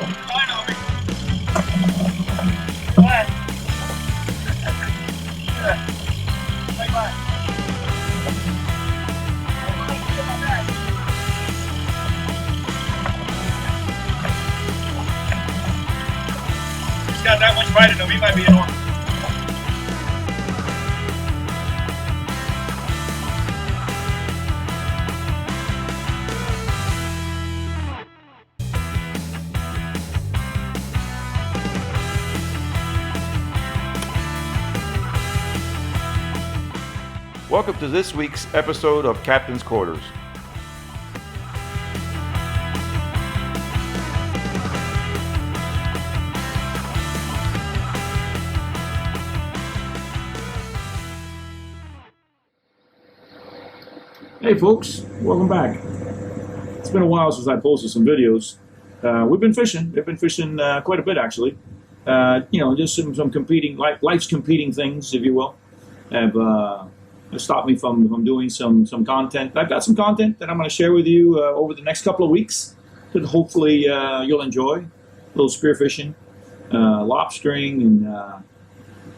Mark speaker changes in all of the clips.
Speaker 1: He's got that much fight in him. He might be enormous.
Speaker 2: Welcome to this week's episode of Captain's Quarters.
Speaker 3: Hey folks, welcome back. It's been a while since I posted some videos. We've been fishing. We've been fishing quite a bit actually. Just some competing, life's competing things, if you will, have stopped me from doing some content. I've got some content that I'm going to share with you over the next couple of weeks that hopefully you'll enjoy. A little spearfishing, lobstering,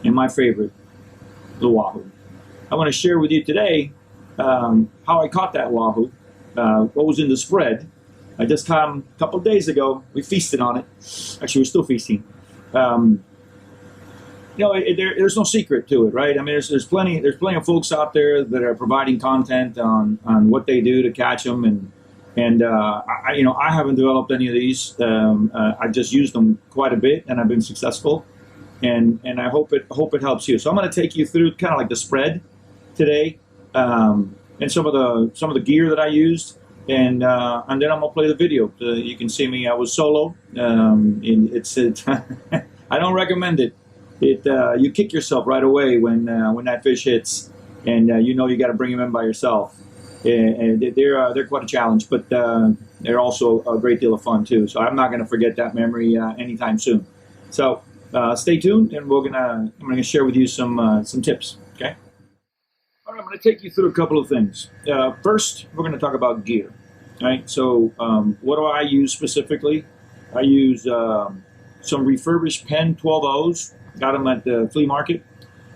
Speaker 3: and my favorite, the Wahoo. I want to share with you today how I caught that Wahoo, what was in the spread. I just caught him a couple of days ago. We feasted on it. Actually, we're still feasting. There's no secret to it, right? I mean, there's plenty of folks out there that are providing content on what they do to catch them, and I haven't developed any of these. I've just used them quite a bit, and I've been successful, and I hope it helps you. So I'm going to take you through kind of like the spread today. And some of the gear that I used, and then I'm gonna play the video. You can see me. I was solo. I don't recommend it. You kick yourself right away when that fish hits, and you got to bring him in by yourself. And they're quite a challenge, but they're also a great deal of fun too. So I'm not going to forget that memory anytime soon. So stay tuned, and I'm gonna share with you some tips. Okay. All right, I'm going to take you through a couple of things. First, we're going to talk about gear. Right. So what do I use specifically? I use some refurbished Penn 12Os. Got them at the flea market.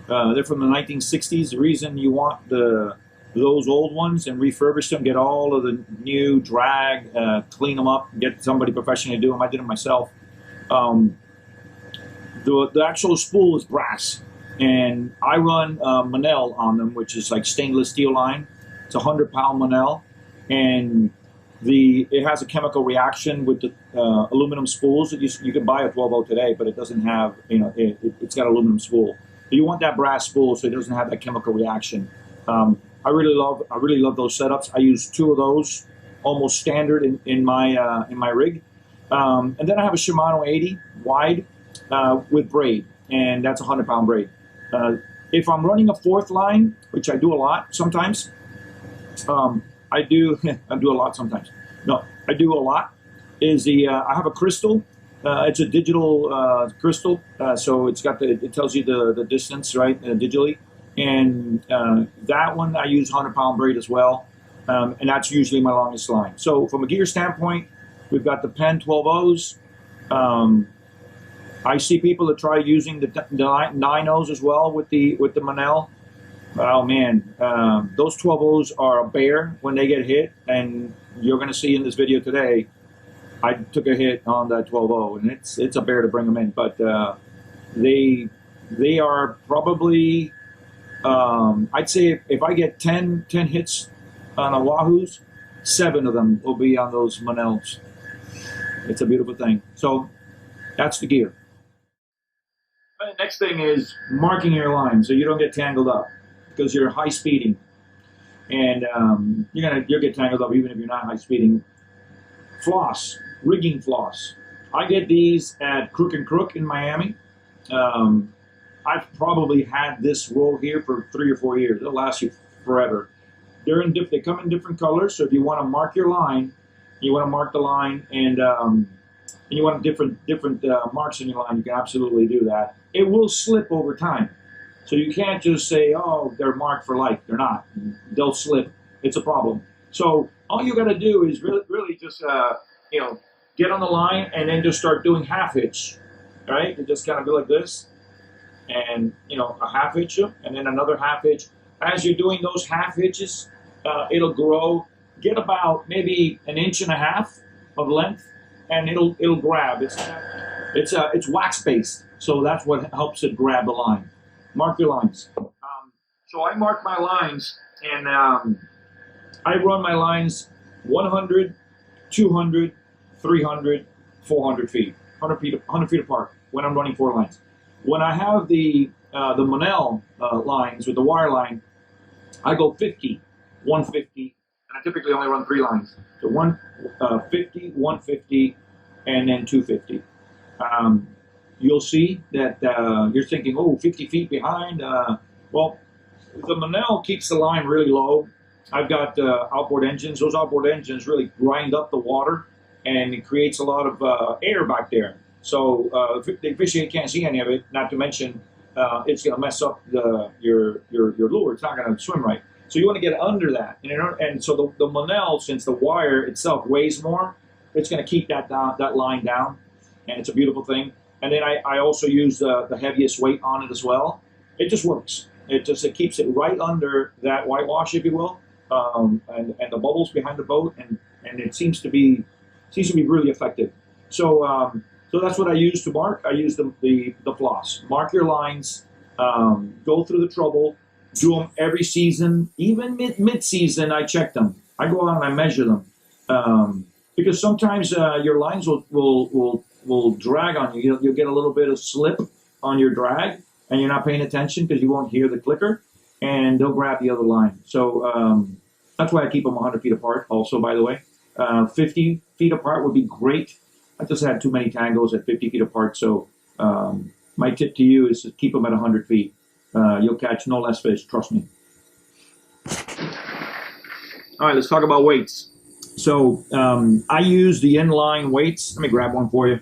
Speaker 3: They're from the 1960s. The reason you want those old ones and refurbish them, get all of the new drag, clean them up, get somebody professionally to do them. I did them myself. The actual spool is brass, and I run Monel on them, which is like stainless steel line. It's a 100-pound Monel, and it has a chemical reaction with the aluminum spools. You can buy a 12-0 today, but it doesn't have, it's got aluminum spool. But you want that brass spool so it doesn't have that chemical reaction. I really love those setups. I use 2 of those, almost standard in my rig. And then I have a Shimano 80 wide with braid, and that's a 100-pound braid. If I'm running a 4th line, which I do a lot sometimes, I do a lot sometimes. No, I do a lot. I have a crystal. It's a digital crystal, so it tells you the distance, right, digitally. And that one I use 100-pound braid as well, and that's usually my longest line. So from a gear standpoint, we've got the Penn 12Os. I see people that try using the 9Os as well with the Monel. Oh man, those 12Os are a bear when they get hit, and you're going to see in this video today, I took a hit on that 12-0, and it's a bear to bring them in. But they are probably, I'd say if I get 10 hits on a Wahoos, 7 of them will be on those Monels. It's a beautiful thing. So that's the gear. The next thing is marking your line so you don't get tangled up, because you're high speeding, and you'll get tangled up even if you're not high speeding. Floss, rigging floss. I get these at Crook and Crook in Miami. I've probably had this roll here for 3 or 4 years. It'll last you forever. They come in different colors, so if you want to mark your line, you want to mark the line, and you want different marks in your line, you can absolutely do that. It will slip over time. So you can't just say, oh, they're marked for life. They're not. They'll slip. It's a problem. So all you got to do is really just, get on the line, and then just start doing half hitch, right? You just kind of go like this, and a half hitch, and then another half hitch. As you're doing those half hitches, it'll grow, get about maybe 1.5 inches of length, and it'll grab. It's wax based, so that's what helps it grab the line. Mark your lines. So I mark my lines, and I run my lines 100, 200, 300, 400 feet, 100 feet apart when I'm running 4 lines. When I have the Monel lines with the wire line, I go 50, 150, and I typically only run 3 lines. So 150, 150, and then 250. You'll see that you're thinking, oh, 50 feet behind. Well, the Monel keeps the line really low. I've got outboard engines. Those outboard engines really grind up the water, and it creates a lot of air back there. So the fish can't see any of it. Not to mention, it's going to mess up your lure. It's not going to swim right. So you want to get under that. And so the Monel, since the wire itself weighs more, it's going to keep that line down, and it's a beautiful thing. And then I also use the heaviest weight on it as well. It just works. It keeps it right under that whitewash, if you will, and the bubbles behind the boat, and it seems to be really effective. So that's what I use to mark. I use the floss. Mark your lines. Go through the trouble. Do them every season, even mid-season. I check them. I go out and I measure them, because sometimes your lines will drag on you. You'll get a little bit of slip on your drag, and you're not paying attention because you won't hear the clicker, and they'll grab the other line. So that's why I keep them 100 feet apart. Also, by the way, 50 feet apart would be great. I just had too many tangos at 50 feet apart. So my tip to you is to keep them at 100 feet. You'll catch no less fish, trust me. All right, let's talk about weights. So I use the inline weights. Let me grab one for you.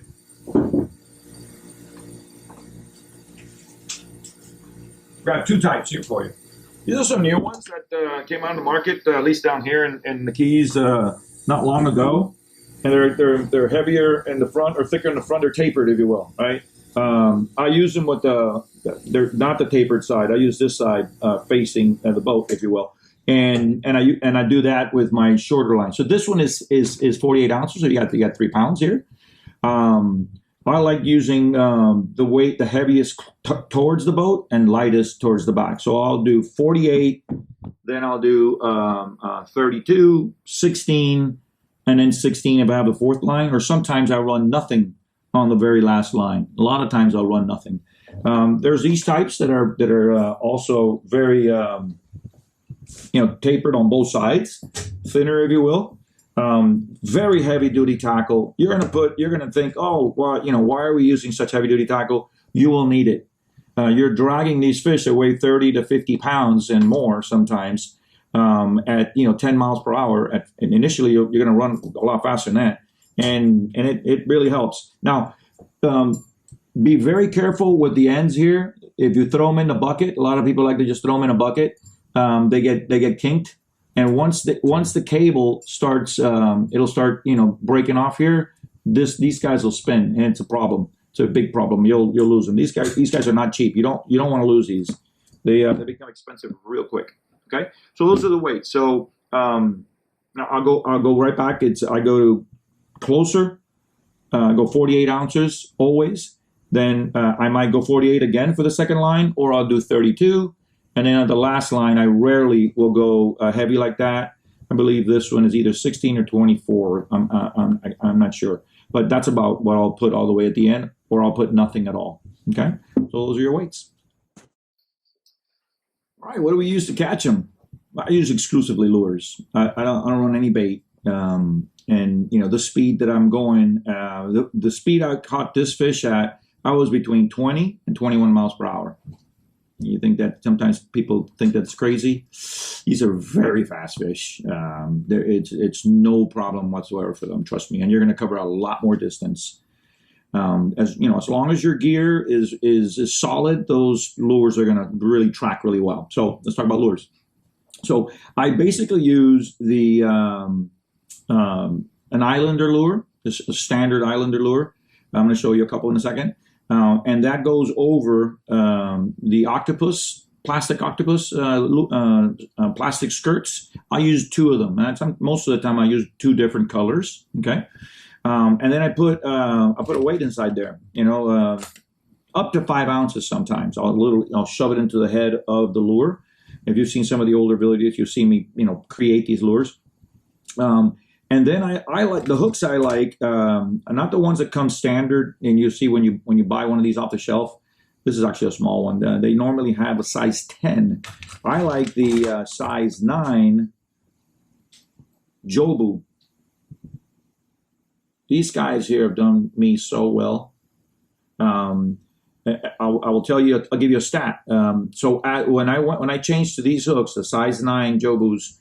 Speaker 3: Grab 2 types here for you. These are some new ones that came on the market, at least down here in the Keys, not long ago. And they're heavier in the front, or thicker in the front. They're tapered, if you will, right? I use them with they're not the tapered side. I use this side facing the boat, if you will, and I do that with my shorter line. So this one is 48 ounces. So you got 3 pounds here. I like using the weight, the heaviest towards the boat and lightest towards the back. So I'll do 48, then I'll do 32, 16, and then 16 if I have the 4th line. Or sometimes I run nothing on the very last line. A lot of times I'll run nothing. There's these types that are also very tapered on both sides, thinner if you will. Very heavy duty tackle. You're gonna think, oh, well, why are we using such heavy duty tackle? You will need it. You're dragging these fish that weigh 30 to 50 pounds and more sometimes at 10 miles per hour. And initially you're gonna run a lot faster than that, and it really helps. Now, be very careful with the ends here. If you throw them in the bucket, a lot of people like to just throw them in a bucket. They get kinked. And once the cable starts, it'll start breaking off here. These guys will spin, and it's a problem. It's a big problem. You'll lose them. These guys are not cheap. You don't want to lose these. They become expensive real quick. Okay, so those are the weights. So now I'll go right back. I go to closer. Go 48 ounces always. Then I might go 48 again for the second line, or I'll do 32. And then on the last line, I rarely will go heavy like that. I believe this one is either 16 or 24. I'm not sure. But that's about what I'll put all the way at the end, or I'll put nothing at all. Okay? So those are your weights. All right, what do we use to catch them? I use exclusively lures. I don't run any bait. And, the speed that I'm going, the speed I caught this fish at, I was between 20 and 21 miles per hour. You think that sometimes people think that's crazy. These are very fast fish. It's no problem whatsoever for them. Trust me, and you're going to cover a lot more distance. As long as your gear is solid, those lures are going to really track really well. So let's talk about lures. So I basically use an Islander lure. this is a standard Islander lure. I'm going to show you a couple in a second. And that goes over the octopus, plastic octopus, plastic skirts. I use 2 of them. Most of the time I use 2 different colors, okay? And then I put a weight inside there, up to 5 ounces sometimes. I'll shove it into the head of the lure. If you've seen some of the older videos, you've seen me, create these lures. And then I like the hooks. I like not the ones that come standard, and you see when you buy one of these off the shelf. This is actually a small one. They normally have a size 10. I like the size 9 Jobu. These guys here have done me so well. I will tell you. I'll give you a stat. When I changed to these hooks, the size 9 Jobus.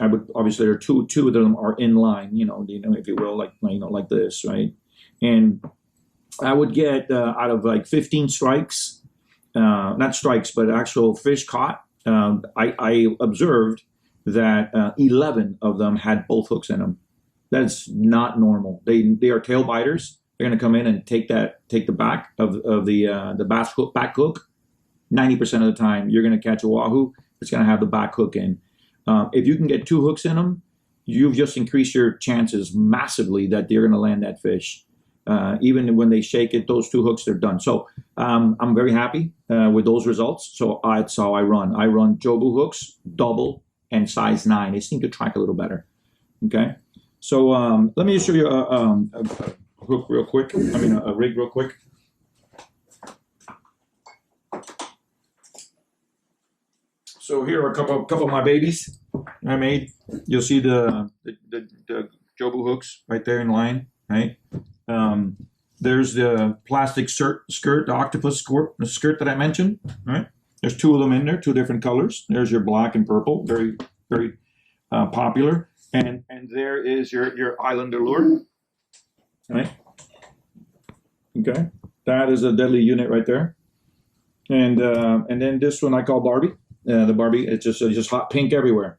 Speaker 3: I would obviously there are two of them are in line, if you will, like this, right? And I would get out of like 15 strikes, not strikes, but actual fish caught. I observed that 11 of them had both hooks in them. That's not normal. They are tail biters. They're going to come in and take the back of the back hook. 90% of the time, you're going to catch a wahoo. It's going to have the back hook in. If you can get 2 hooks in them, you've just increased your chances massively that they're going to land that fish. Even when they shake it, those 2 hooks, they're done. So I'm very happy with those results. So that's how I run. I run Jobu hooks, double, and size 9. They seem to track a little better. Okay. So let me just show you a hook real quick. A rig real quick. So here are a couple of my babies I made. You'll see the Jobu hooks right there in line, right? There's the plastic skirt, the octopus skirt that I mentioned, right? There's 2 of them in there, 2 different colors. There's your black and purple, very, very popular. And there is your Islander lure, right? Okay, that is a deadly unit right there. And then this one I call Barbie. The Barbie, it's just hot pink everywhere.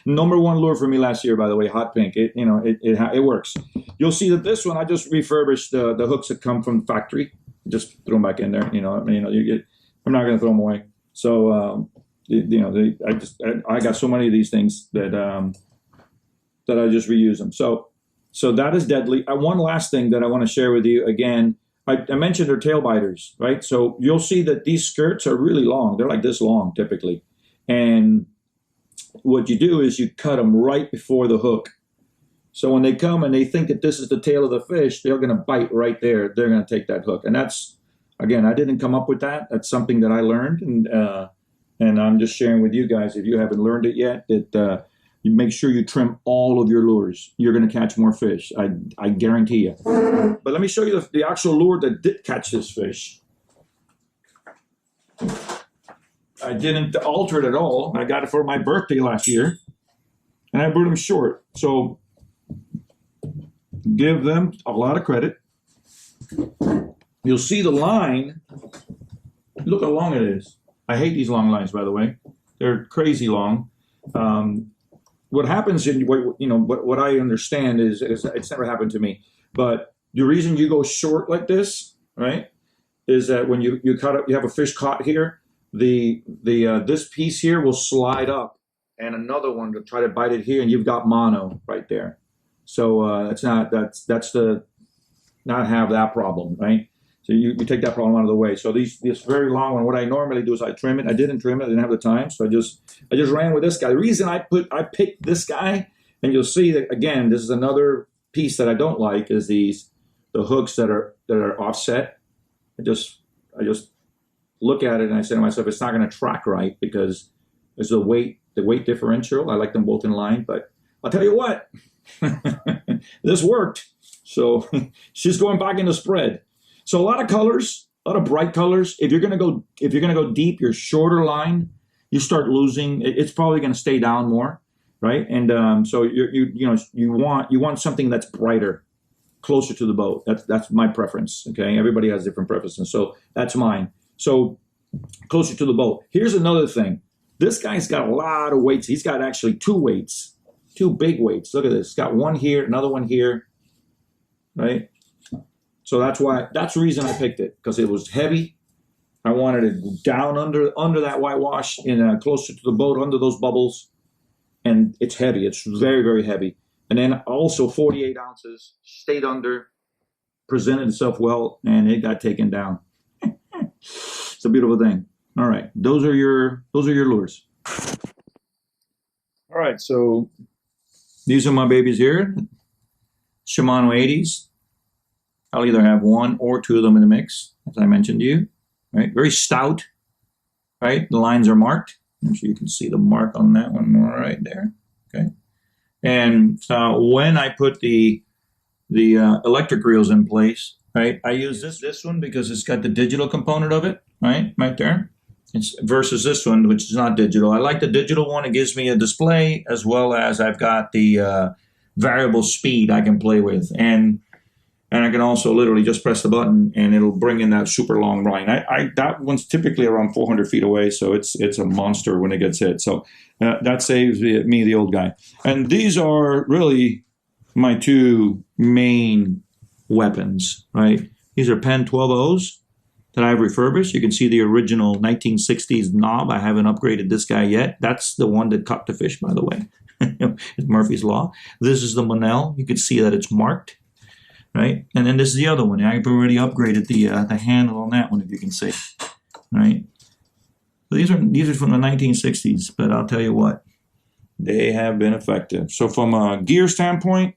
Speaker 3: Number 1 lure for me last year, by the way, hot pink. It works. You'll see that this one I just refurbished the hooks that come from the factory. Just throw them back in there. I'm not going to throw them away. So I got so many of these things that I just reuse them. So that is deadly. One last thing that I want to share with you again. I mentioned they're tail biters, right? So you'll see that these skirts are really long. They're like this long typically. And what you do is you cut them right before the hook. So when they come and they think that this is the tail of the fish, they're going to bite right there. They're going to take that hook. And that's, again, I didn't come up with that. That's something that I learned. And I'm just sharing with you guys, if you haven't learned it yet, that you make sure you trim all of your lures. You're going to catch more fish. I guarantee you. But let me show you the actual lure that did catch this fish. I didn't alter it at all. I got it for my birthday last year. And I brought them short. So give them a lot of credit. You'll see the line. Look how long it is. I hate these long lines, by the way. They're crazy long. What happens in what I understand is it's never happened to me, but the reason you go short like this, right, is that when you cut up, you have a fish caught here, this piece here will slide up, and another one to try to bite it here, and you've got mono right there. So that's the not have that problem, right? So you take that problem out of the way. So this very long one, what I normally do is I trim it. I didn't trim it. I didn't have the time. So I just ran with this guy. The reason I picked this guy, and you'll see that, again, this is another piece that I don't like, is the hooks that are offset. I just look at it and I say to myself, it's not going to track right because there's the weight differential. I like them both in line, but I'll tell you what, this worked. So she's going back in the spread. So a lot of colors, a lot of bright colors. If you're gonna go deep, your shorter line, you start losing. It's probably gonna stay down more, right? And so you want something that's brighter, closer to the boat. That's my preference. Okay, everybody has different preferences, so that's mine. So closer to the boat. Here's another thing. This guy's got a lot of weights. He's got actually 2 weights. two big weights. Look at this. It's got one here, another one here, right? So that's the reason I picked it, because it was heavy. I wanted it down under that whitewash, closer to the boat, under those bubbles. And it's heavy. It's very, very heavy. And then also 48 ounces, stayed under, presented itself well, and it got taken down. It's a beautiful thing. All right, those are your lures. All right, so these are my babies here, Shimano 80s. I'll either have one or two of them in the mix, as I mentioned to you. Right, very stout. Right, the lines are marked. I'm sure you can see the mark on that one right there. Okay, and when I put the electric reels in place, right, I use this one because it's got the digital component of it, right there. It's versus this one, which is not digital. I like the digital one. It gives me a display, as well as I've got the variable speed I can play with, and I can also literally just press the button and it'll bring in that super long line. That one's typically around 400 feet away, so it's a monster when it gets hit. So that saves me, the old guy. And these are really my two main weapons, right? These are Penn 12-0s that I've refurbished. You can see the original 1960s knob. I haven't upgraded this guy yet. That's the one that caught the fish, by the way. It's Murphy's Law. This is the Monell. You can see that it's marked, right? And then this is the other one. I've already upgraded the handle on that one, if you can see, right? So these are from the 1960s, but I'll tell you what, they have been effective. So from a gear standpoint,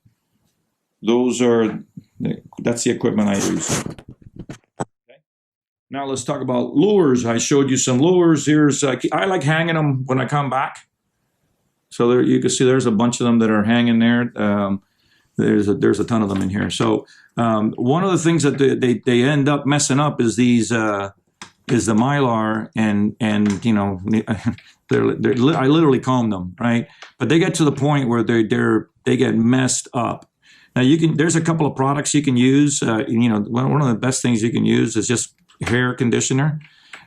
Speaker 3: that's the equipment I use. Now let's talk about lures. I showed you some lures. I like hanging them when I come back. So there you can see there's a bunch of them that are hanging there. There's a ton of them in here. So one of the things that they end up messing up is the Mylar, and you know, I literally comb them, right? But they get to the point where they get messed up. Now there's a couple of products you can use. You know, one of the best things you can use is just hair conditioner.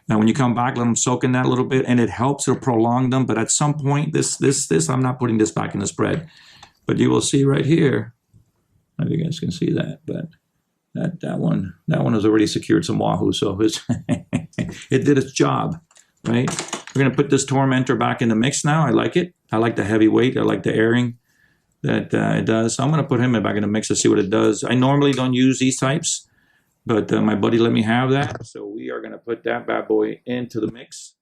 Speaker 3: Now, when you come back, let them soak in that a little bit, and it helps. It'll prolong them. But at some point, this, I'm not putting this back in the spread. But you will see right here. I don't know if you guys can see that, but that one has already secured some Wahoo, so it did its job, right? We're gonna put this Tormentor back in the mix now. I like it. I like the heavy weight. I like the airing that it does. So I'm gonna put him back in the mix to see what it does. I normally don't use these types, but my buddy let me have that, so we are gonna put that bad boy into the mix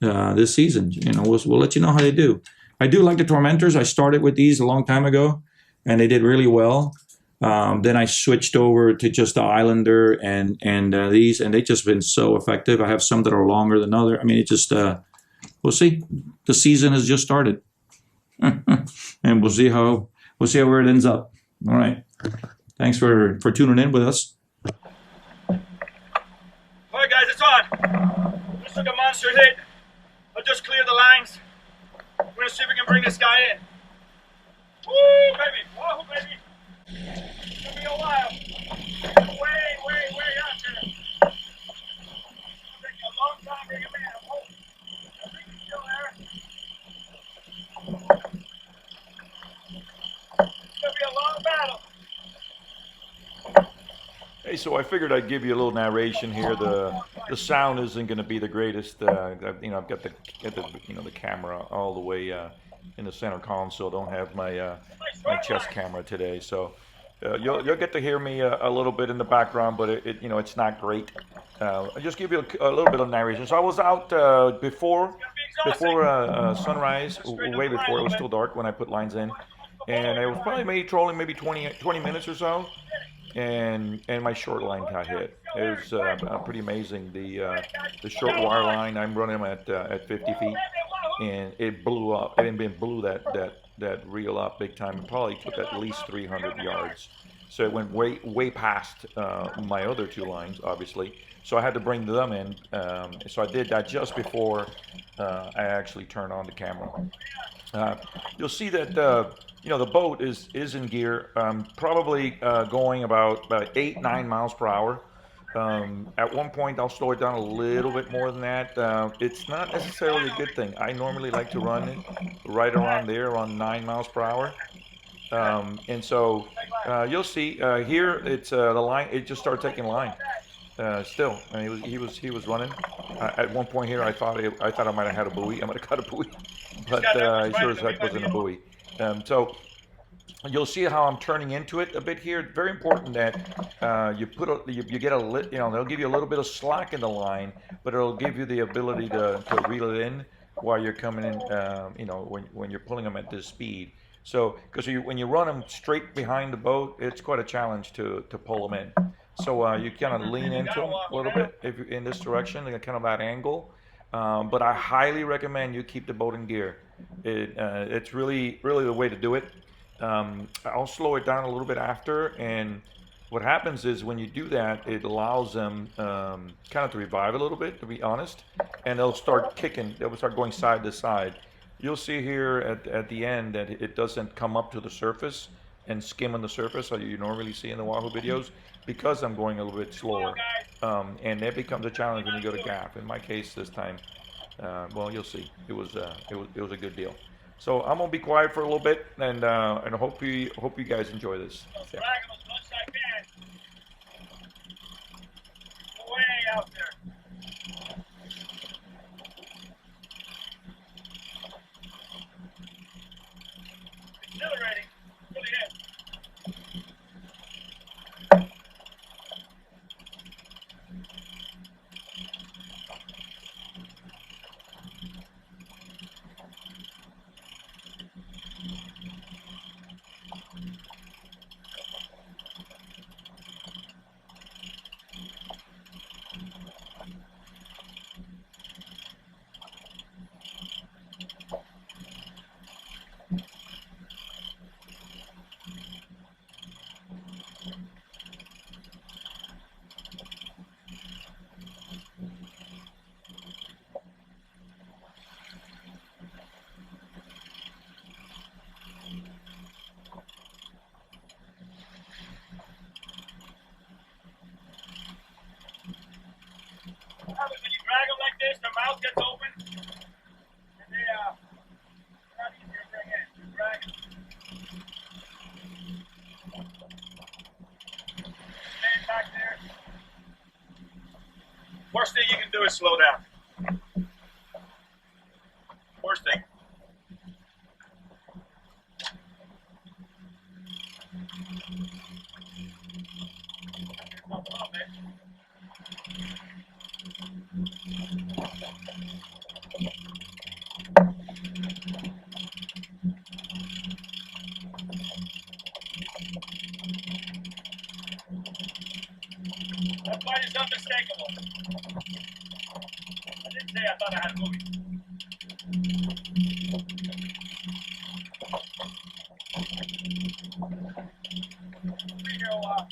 Speaker 3: this season. You know, we'll let you know how they do. I do like the Tormentors. I started with these a long time ago, and they did really well. Then I switched over to just the Islander and these, and they've just been so effective. I have some that are longer than other. I mean, it just we'll see. The season has just started, and we'll see where it ends up. All right. Thanks for tuning in with us.
Speaker 1: All right, guys, it's on. This took a monster hit. I'll just clear the lines. We're gonna see if we can bring this guy in. Woo, baby! Wahoo, baby! It's gonna be a while. Way out there. It's gonna take a long time to get him in. I'm hoping. I think he's still there. It's gonna be a long battle.
Speaker 2: Hey, so I figured I'd give you a little narration here. The sound isn't going to be the greatest. I've got the camera all the way in the center console. Don't have my chest camera today, so you'll get to hear me a little bit in the background, but it's not great. I'll just give you a little bit of narration. So I was out before sunrise, way before it was still dark when I put lines in, and I was probably trolling maybe 20 minutes or so. And my short line got hit. It was pretty amazing. The short wire line, I'm running them at 50 feet, and it blew up. It blew that reel up big time. It probably took at least 300 yards. So it went way past my other two lines, obviously. So I had to bring them in. So I did that just before I actually turned on the camera. You'll see that the boat is in gear, probably going about 8-9 miles per hour. At one point, I'll slow it down a little bit more than that. It's not necessarily a good thing. I normally like to run it right around there, around 9 miles per hour. And so you'll see here, it's the line. It just started taking line. Still, and he was running. At one point here, I thought I might have had a buoy. I might have got a buoy, but it sure as heck wasn't a buoy. So you'll see how I'm turning into it a bit here. Very important that you get they'll give you a little bit of slack in the line, but it'll give you the ability to reel it in while you're coming in. When you're pulling them at this speed. So because when you run them straight behind the boat, it's quite a challenge to pull them in. So you kind of lean into them a little bit if you're in this direction, like kind of that angle. But I highly recommend you keep the boat in gear. It's really, really the way to do it. I'll slow it down a little bit after, and what happens is when you do that, it allows them kind of to revive a little bit, to be honest, and they'll start kicking. They'll start going side to side. You'll see here at the end that it doesn't come up to the surface and skim on the surface like you normally see in the Wahoo videos, because I'm going a little bit slower, and that becomes a challenge when you go to gap. In my case this time, well, you'll see. It was a good deal. So I'm gonna be quiet for a little bit, and hope you guys enjoy this. Yeah.
Speaker 1: Way out there. Exhilarating. Really is. When you drag them like this, their mouth gets open, and they're not easier to bring in. You drag them. Stand back there. Worst thing you can do is slow down. Worst thing. Something up, man. That fight is unmistakable. I didn't say I thought I had a movie. Be here a while.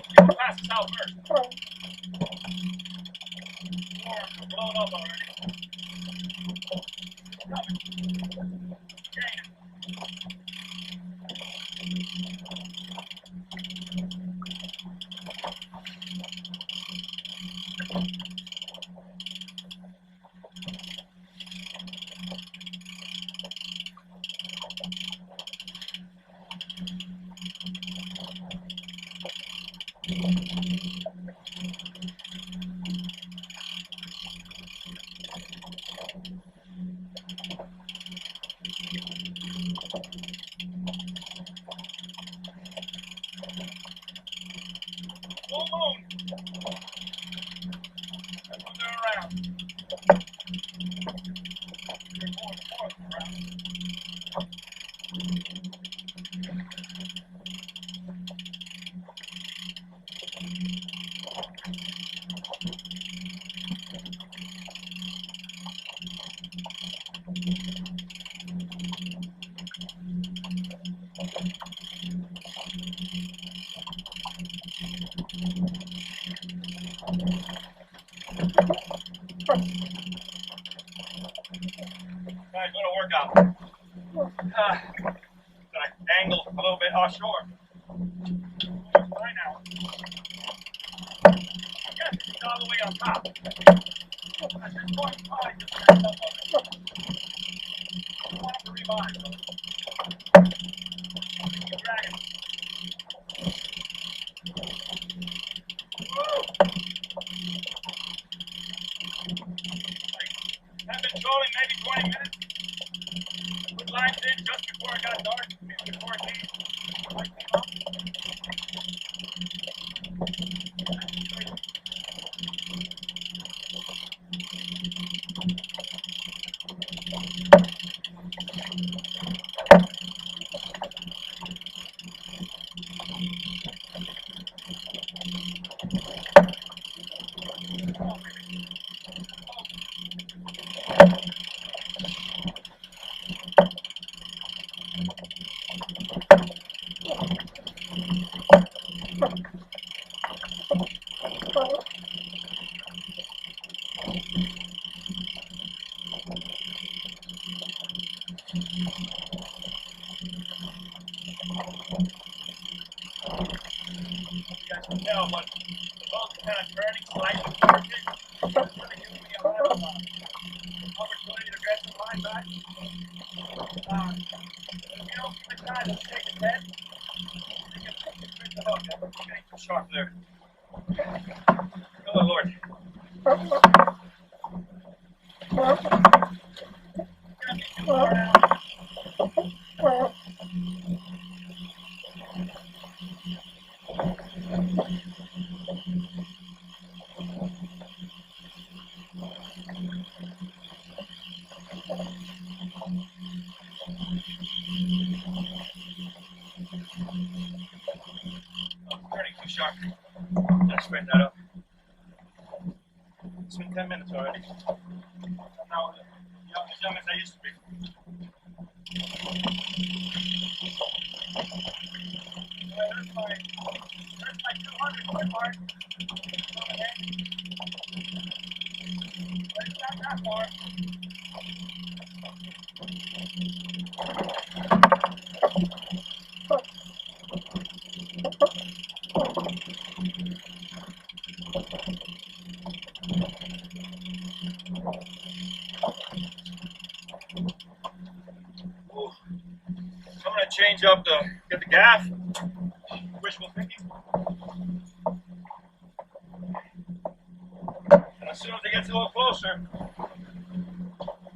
Speaker 1: You can pass this out first. We're blown up already. Coming. Gaining. Full moon. That's what they're around. They're going forth around. Guys, what a workout. Got angled a little bit offshore. Fine all the way on top. At this point in time, just stand up on it. I want it to revive. Keep dragging. I've been trolling maybe 20 minutes. Put lines in just before it got dark, before it came. Light came up. No, but the boat's kind of turning slightly towards it. It's going to give me a lot of opportunity to get some line back. If you don't keep it tight and shake its head, you can fit the hook. That's getting too sharp there. Oh, Lord. Gonna be too far now. Turning too sharp. Let's straighten that up. It's been 10 minutes already. I'm now as young as I used to be. There's my 200 foot mark. Over there. But it's not that far. I'm going to change up get the gaff. Wishful thinking. And as soon as it gets a little closer,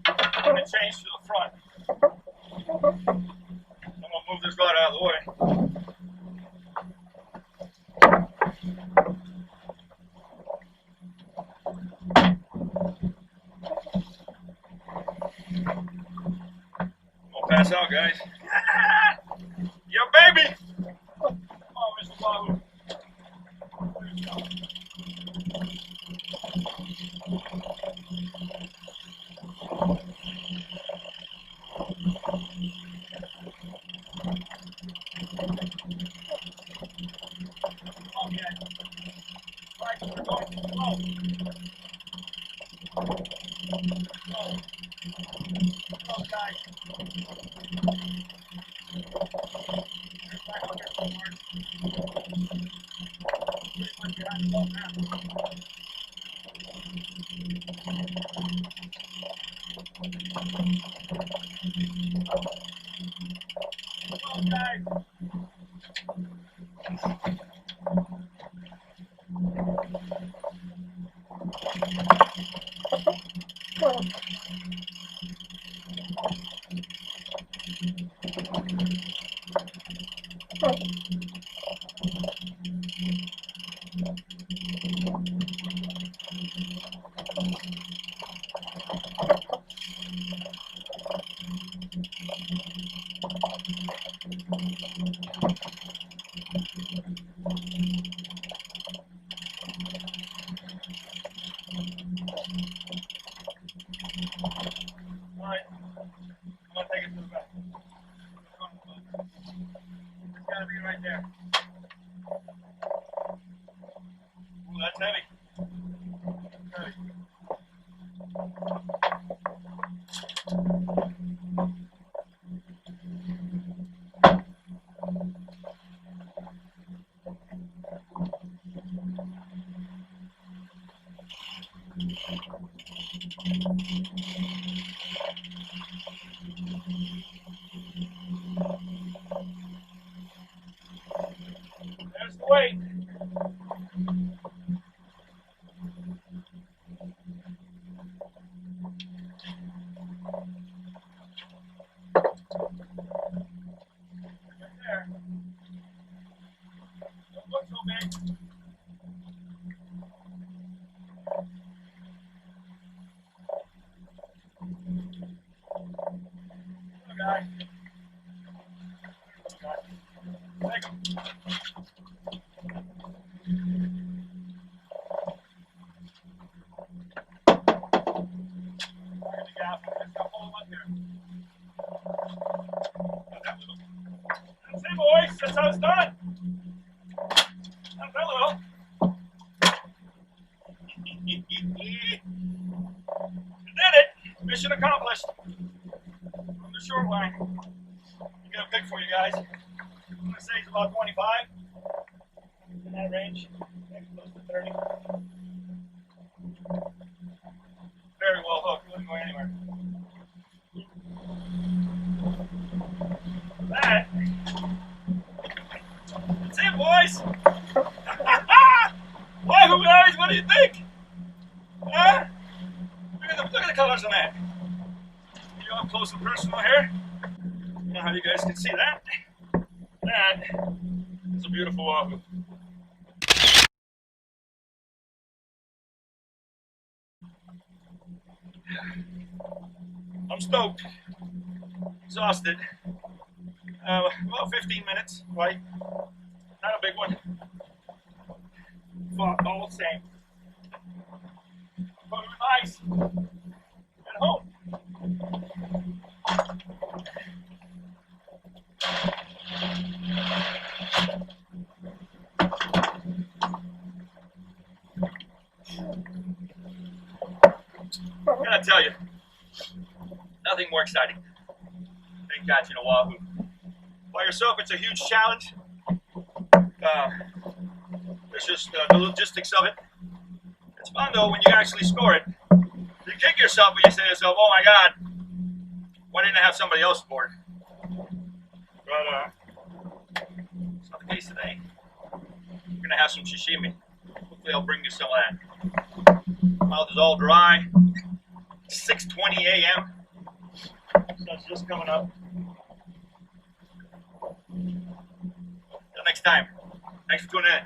Speaker 1: I'm going to change to the front. I'm going to move this rod out of the way. Pass out, guys. Yo, baby! Oh, Mr. Wahoo. There you go. Oh, yeah. Right, we're going too slow. Slow. Slow, guys. Alright, I'm going to take it to the back. It's got to be right there. Ooh, that's heavy. Heavy. There's the weight. Right there. Don't look so big. Little guy. Little guy. Take him. That's it, boys. That's how it's done. Not that little. You did it. Mission accomplished. On the short line. I'll get a pic for you guys. I'm going to say it's about 25. In that range. Maybe close to 30. Very well hooked. It wouldn't go anywhere. That. That's it, boys. Wahoo, guys, what do you think? Huh? Look at the colors on that. You up close and personal here. I don't know how you guys can see that. That is a beautiful Wahoo. I'm stoked. Exhausted. About 15 minutes, right? Not a big one. Fought all the same. But it was nice. At home. I gotta tell you, nothing more exciting than catching a Wahoo. By yourself, it's a huge challenge. There's just the logistics of it. It's fun though when you actually score it. You kick yourself when you say to yourself, "Oh my God, why didn't I have somebody else aboard?" But it's not the case today. We're gonna have some sashimi. Hopefully, I'll bring you some of that. Mouth is all dry. 6:20 a.m. Sun's just coming up. Until next time. Thanks for tuning in.